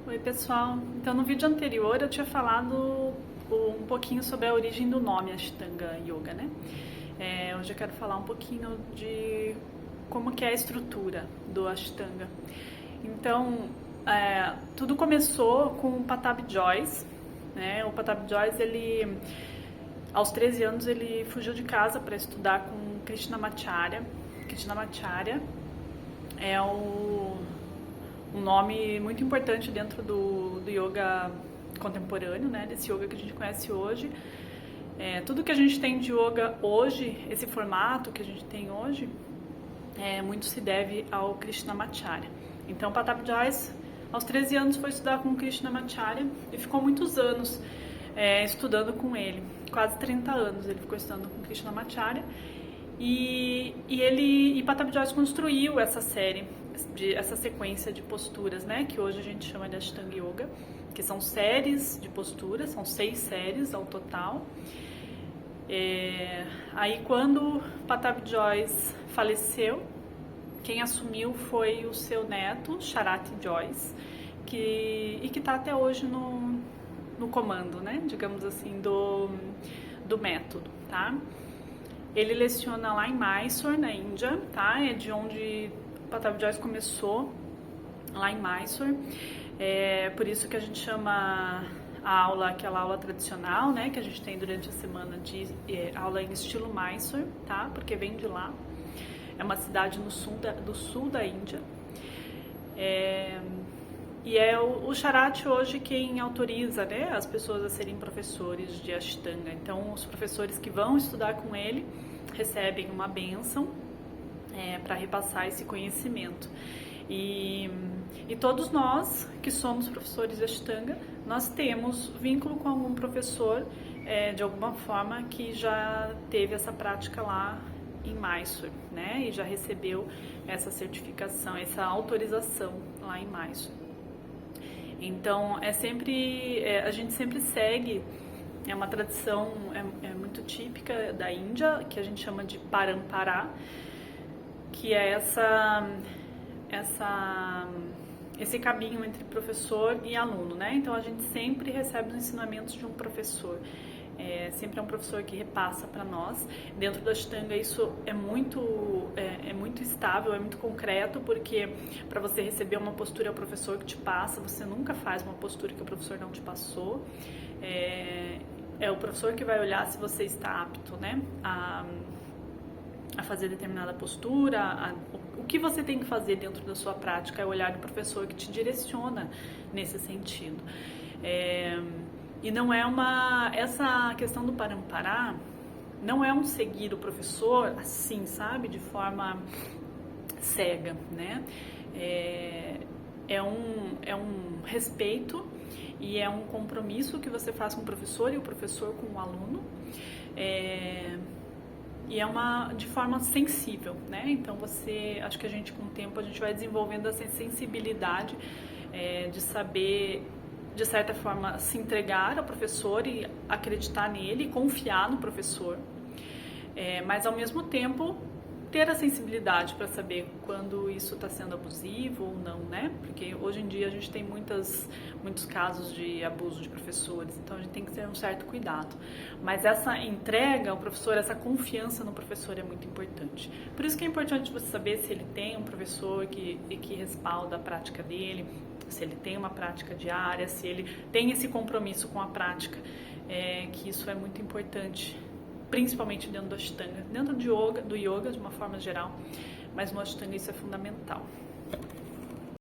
Oi pessoal, então no vídeo anterior eu tinha falado um pouquinho sobre a origem do nome Ashtanga Yoga, né? Hoje eu quero falar um pouquinho de como que é a estrutura do Ashtanga. Então, tudo começou com o Patabi Jois, né? O Patabi Jois, ele, aos 13 anos, ele fugiu de casa para estudar com Krishnamacharya. Krishnamacharya é um nome muito importante dentro do yoga contemporâneo, né? Desse yoga que a gente conhece hoje. Tudo que a gente tem de yoga hoje, esse formato que a gente tem hoje, muito se deve ao Krishnamacharya. Então, Patabi Jois, aos 13 anos, foi estudar com Krishnamacharya e ficou muitos anos estudando com ele. Quase 30 anos ele ficou estudando com Krishnamacharya. E Patabi Jois construiu essa série, essa sequência de posturas, né, que hoje a gente chama de Ashtanga Yoga, que são séries de posturas, são 6 séries ao total. Aí quando Patabi Jois faleceu, quem assumiu foi o seu neto, Sharath Jois, que está até hoje no comando, né, digamos assim, do método, tá? Ele leciona lá em Mysore, na Índia, tá? É de onde Patabi Jois começou, lá em Mysore. Por isso que a gente chama a aula, aquela aula tradicional, né? Que a gente tem durante a semana de aula em estilo Mysore, tá? Porque vem de lá. É uma cidade do sul da Índia. E é o Sharath hoje quem autoriza, né, as pessoas a serem professores de Ashtanga. Então, os professores que vão estudar com ele recebem uma bênção para repassar esse conhecimento. E todos nós que somos professores de Ashtanga, nós temos vínculo com algum professor, de alguma forma, que já teve essa prática lá em Mysore, né, e já recebeu essa certificação, essa autorização lá em Mysore. Então, a gente sempre segue, é uma tradição muito típica da Índia, que a gente chama de Parampara, que é esse caminho entre professor e aluno, né? Então, a gente sempre recebe os ensinamentos de um professor. Sempre é um professor que repassa para nós. Dentro da Ashtanga isso é muito estável, é muito concreto, porque para você receber uma postura é o professor que te passa, você nunca faz uma postura que o professor não te passou. É o professor que vai olhar se você está apto, né, a fazer determinada postura, o que você tem que fazer dentro da sua prática é o olhar do professor que te direciona nesse sentido. E não é essa questão do Parampara não é um seguir o professor assim, sabe, de forma cega, né? É um respeito e é um compromisso que você faz com o professor e o professor com o aluno. E de forma sensível, né? Então acho que a gente com o tempo a gente vai desenvolvendo essa sensibilidade de saber, de certa forma, se entregar ao professor e acreditar nele, confiar no professor, mas ao mesmo tempo ter a sensibilidade para saber quando isso está sendo abusivo ou não, né? Porque hoje em dia a gente tem muitos casos de abuso de professores, então a gente tem que ter um certo cuidado. Mas essa entrega ao professor, essa confiança no professor é muito importante. Por isso que é importante você saber se ele tem um professor que respalda a prática dele, se ele tem uma prática diária, se ele tem esse compromisso com a prática, que isso é muito importante, principalmente dentro do Ashtanga, dentro do yoga de uma forma geral, mas no Ashtanga isso é fundamental.